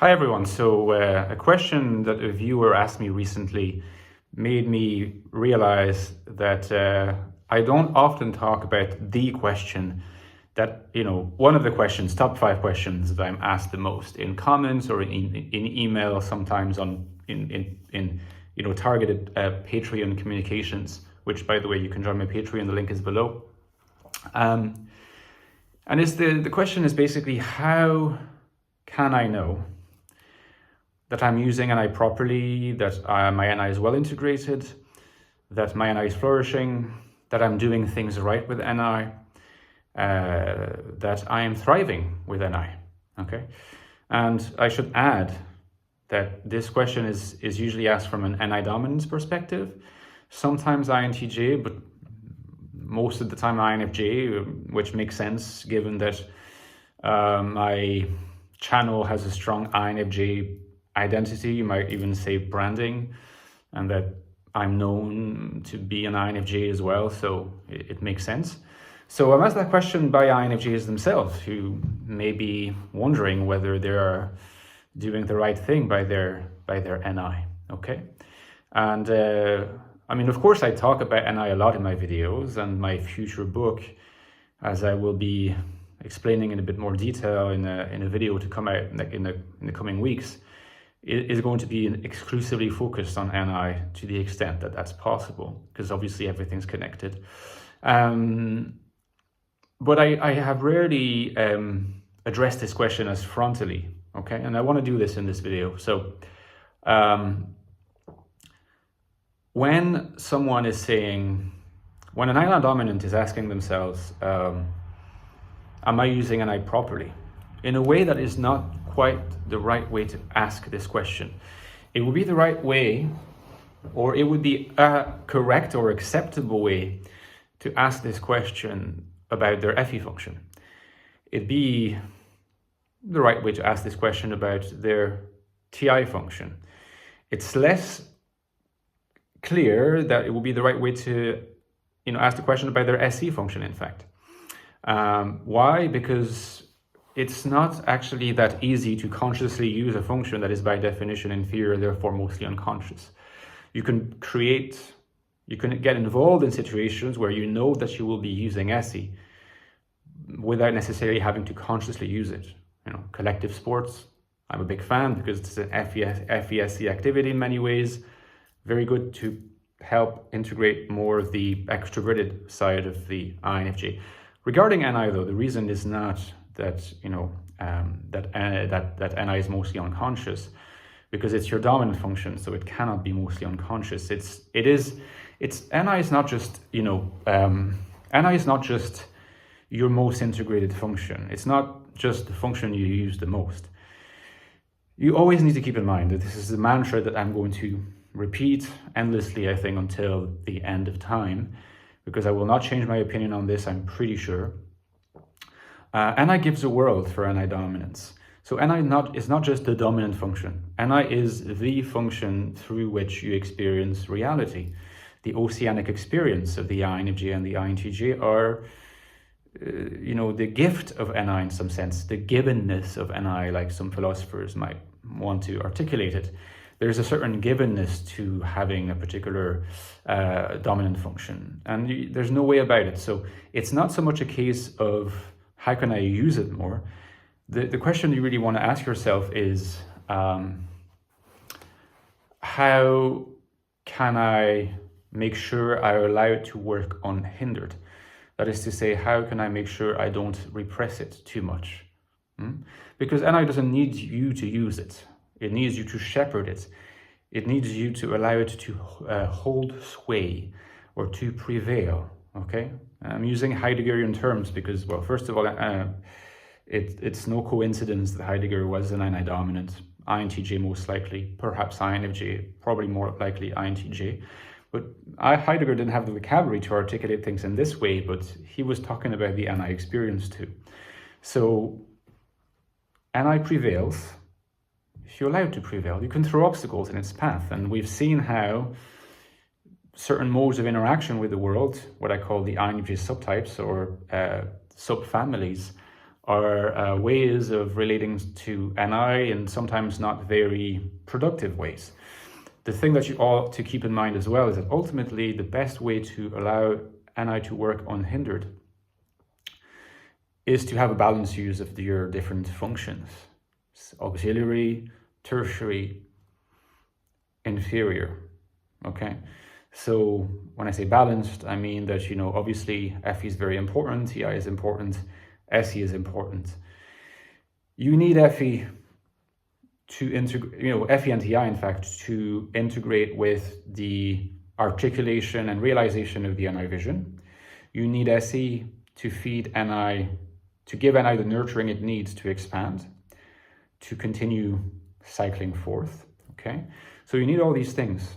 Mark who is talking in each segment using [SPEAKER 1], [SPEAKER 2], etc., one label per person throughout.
[SPEAKER 1] Hi everyone. So a question that a viewer asked me recently made me realize that I don't often talk about the question that, one of the questions, top 5 questions that I'm asked the most in comments or in email, sometimes in targeted Patreon communications, which, by the way, you can join my Patreon. The link is below. And it's the question is basically, how can I know that I'm using NI properly, that my NI is well integrated, that my NI is flourishing, that I'm doing things right with NI, that I am thriving with NI, okay? And I should add that this question is usually asked from an NI dominance perspective, sometimes INTJ, but most of the time INFJ, which makes sense given that my channel has a strong INFJ identity, you might even say branding, and that I'm known to be an INFJ as well, so it makes sense. So I'm asked that question by INFJs themselves, who may be wondering whether they're doing the right thing by their NI, okay? And I mean, of course, I talk about NI a lot in my videos, and my future book, as I will be explaining in a bit more detail in a video to come out in the coming weeks, is going to be exclusively focused on NI to the extent that that's possible, because obviously everything's connected. But I have rarely addressed this question as frontally, okay? And I want to do this in this video. So when someone is saying, when an NI dominant is asking themselves, am I using NI properly? In a way that is not quite the right way to ask this question. It would be the right way, or it would be a correct or acceptable way to ask this question about their FE function. It'd be the right way to ask this question about their TI function. It's less clear that it would be the right way to ask the question about their SE function, in fact. Why? Because it's not actually that easy to consciously use a function that is by definition inferior, therefore mostly unconscious. You can get involved in situations where you know that you will be using SE without necessarily having to consciously use it. Collective sports, I'm a big fan because it's an FESC activity in many ways. Very good to help integrate more of the extroverted side of the INFJ. Regarding NI though, the reason is not that that NI is mostly unconscious, because it's your dominant function, so it cannot be mostly unconscious. NI is not just NI is not just your most integrated function. It's not just the function you use the most. You always need to keep in mind that this is the mantra that I'm going to repeat endlessly, I think, until the end of time, because I will not change my opinion on this, I'm pretty sure. NI gives a world for NI dominance. So NI is not just the dominant function. NI is the function through which you experience reality. The oceanic experience of the INFJ and the INTJ are, the gift of NI in some sense, the givenness of NI, like some philosophers might want to articulate it. There's a certain givenness to having a particular dominant function, and there's no way about it. So it's not so much a case of how can I use it more? The question you really want to ask yourself is, how can I make sure I allow it to work unhindered? That is to say, how can I make sure I don't repress it too much? Because NI doesn't need you to use it. It needs you to shepherd it. It needs you to allow it to hold sway or to prevail, okay? I'm using Heideggerian terms because, well, first of all, it's no coincidence that Heidegger was an NI dominant, INTJ most likely, perhaps INFJ, probably more likely INTJ. But Heidegger didn't have the vocabulary to articulate things in this way, but he was talking about the NI experience too. So NI prevails. If you allow it to prevail, you can throw obstacles in its path. And we've seen how certain modes of interaction with the world, what I call the INFJ subtypes or subfamilies, are ways of relating to NI in sometimes not very productive ways. The thing that you ought to keep in mind as well is that ultimately the best way to allow NI to work unhindered is to have a balanced use of your different functions. Auxiliary, tertiary, inferior, okay? So when I say balanced, I mean that, obviously FE is very important, TI is important, SE is important. You need FE to integrate, FE and TI, in fact, to integrate with the articulation and realization of the NI vision. You need SE to feed NI, to give NI the nurturing it needs to expand, to continue cycling forth, okay? So you need all these things.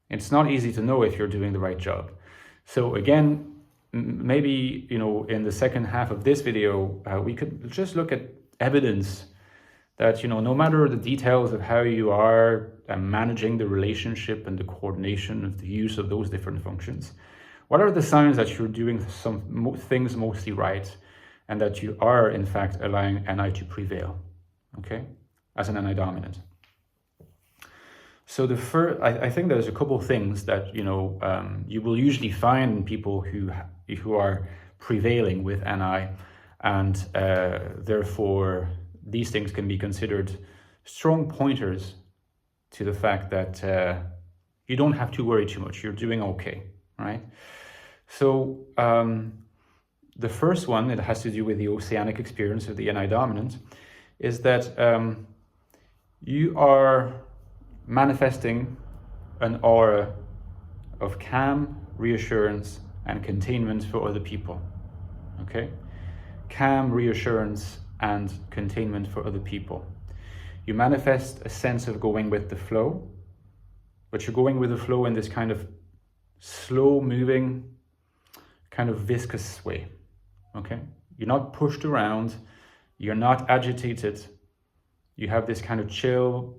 [SPEAKER 1] It's not easy to know if you're doing the right job. So again, maybe, in the second half of this video, we could just look at evidence that, no matter the details of how you are managing the relationship and the coordination of the use of those different functions, what are the signs that you're doing some things mostly right and that you are, in fact, allowing NI to prevail, okay, as an NI dominant? So I think there's a couple of things that, you will usually find in people who are prevailing with NI, and therefore these things can be considered strong pointers to the fact that you don't have to worry too much. You're doing okay, right? So the first one, it has to do with the oceanic experience of the NI dominant, is that you are manifesting an aura of calm, reassurance, and containment for other people, okay? Calm, reassurance, and containment for other people. You manifest a sense of going with the flow, but you're going with the flow in this kind of slow-moving, kind of viscous way, okay? You're not pushed around, you're not agitated, you have this kind of chill,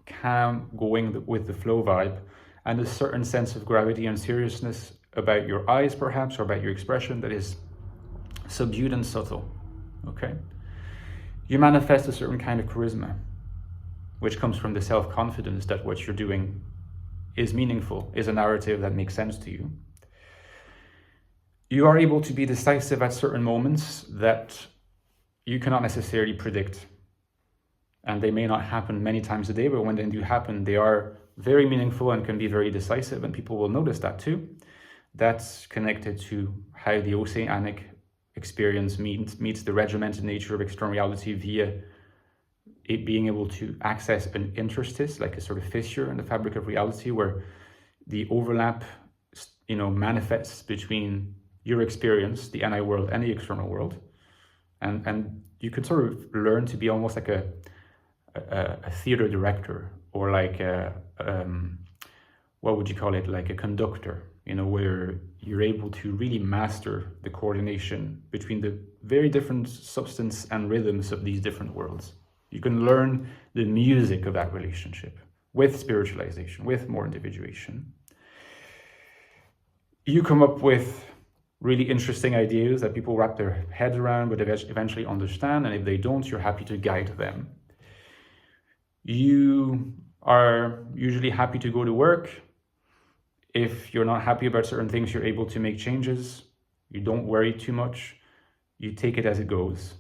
[SPEAKER 1] calm, going with the flow vibe, and a certain sense of gravity and seriousness about your eyes, perhaps, or about your expression that is subdued and subtle, okay? You manifest a certain kind of charisma, which comes from the self-confidence that what you're doing is meaningful, is a narrative that makes sense to you. You are able to be decisive at certain moments that you cannot necessarily predict. And they may not happen many times a day, but when they do happen, they are very meaningful and can be very decisive, and people will notice that too. That's connected to how the oceanic experience meets the regimented nature of external reality via it being able to access an interstice, like a sort of fissure in the fabric of reality, where the overlap, manifests between your experience, the NI world, and the external world. And you could sort of learn to be almost like a theater director, or like what would you call it, like a conductor, where you're able to really master the coordination between the very different substance and rhythms of these different worlds. You can learn the music of that relationship with spiritualization, with more individuation. You come up with really interesting ideas that people wrap their heads around but eventually understand, and if they don't, you're happy to guide them. You are usually happy to go to work. If you're not happy about certain things, you're able to make changes. You don't worry too much. You take it as it goes.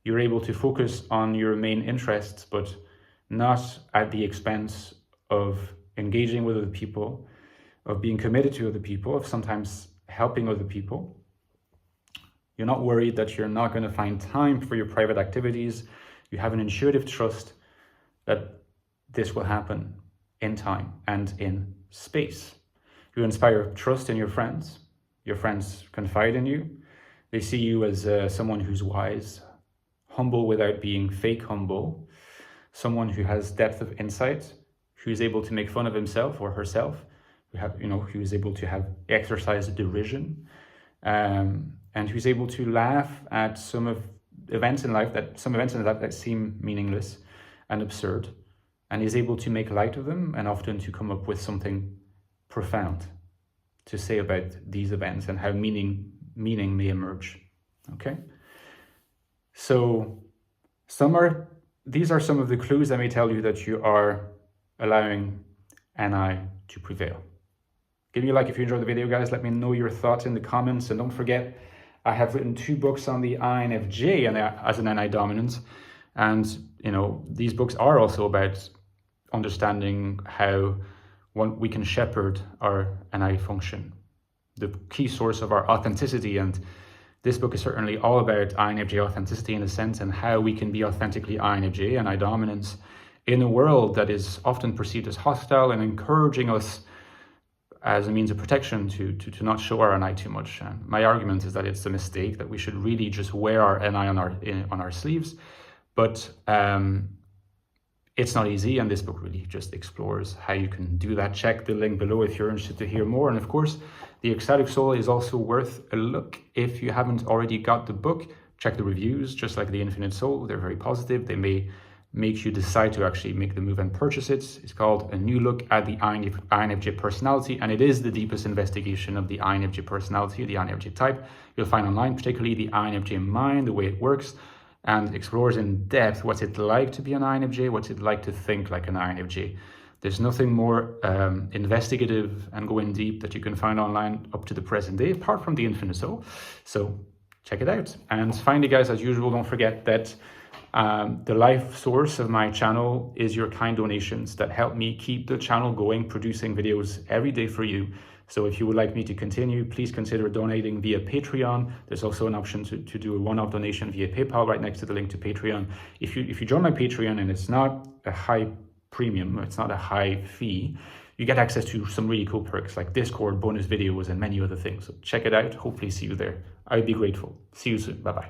[SPEAKER 1] You're able to focus on your main interests, but not at the expense of engaging with other people, of being committed to other people, of sometimes helping other people. You're not worried that you're not going to find time for your private activities. You have an intuitive trust that this will happen in time and in space. You inspire trust in your friends. Your friends confide in you. They see you as someone who's wise, humble without being fake humble, someone who has depth of insight, who's able to make fun of himself or herself, who's able to have exercise derision, and who's able to laugh at some events in life that seem meaningless and absurd, and is able to make light of them and often to come up with something profound to say about these events and how meaning may emerge. Okay? So these are some of the clues that may tell you that you are allowing NI to prevail. Give me a like if you enjoyed the video, guys. Let me know your thoughts in the comments. And don't forget, I have written 2 books on the INFJ and as an NI dominant. And, you know, these books are also about understanding how we can shepherd our NI function, the key source of our authenticity. And this book is certainly all about INFJ authenticity in a sense, and how we can be authentically INFJ, NI dominance, in a world that is often perceived as hostile, and encouraging us as a means of protection to not show our NI too much. And my argument is that it's a mistake, that we should really just wear our NI on our sleeves. But it's not easy, and this book really just explores how you can do that. Check the link below if you're interested to hear more. And of course, the Ecstatic Soul is also worth a look. If you haven't already got the book, check the reviews. Just like the Infinite Soul, they're very positive. They may make you decide to actually make the move and purchase it. It's called A New Look at the INFJ Personality, and it is the deepest investigation of the INFJ personality, the INFJ type you'll find online, particularly the INFJ mind, the way it works, and explores in depth what's it like to be an INFJ, what's it like to think like an INFJ. There's nothing more investigative and going deep that you can find online up to the present day, apart from the Infinite Soul. So check it out. And finally, guys, as usual, don't forget that the life source of my channel is your kind donations that help me keep the channel going, producing videos every day for you. So if you would like me to continue, please consider donating via Patreon. There's also an option to do a one-off donation via PayPal right next to the link to Patreon. If you join my Patreon, and it's not a high premium, it's not a high fee, you get access to some really cool perks like Discord, bonus videos, and many other things. So check it out. Hopefully see you there. I'd be grateful. See you soon. Bye-bye.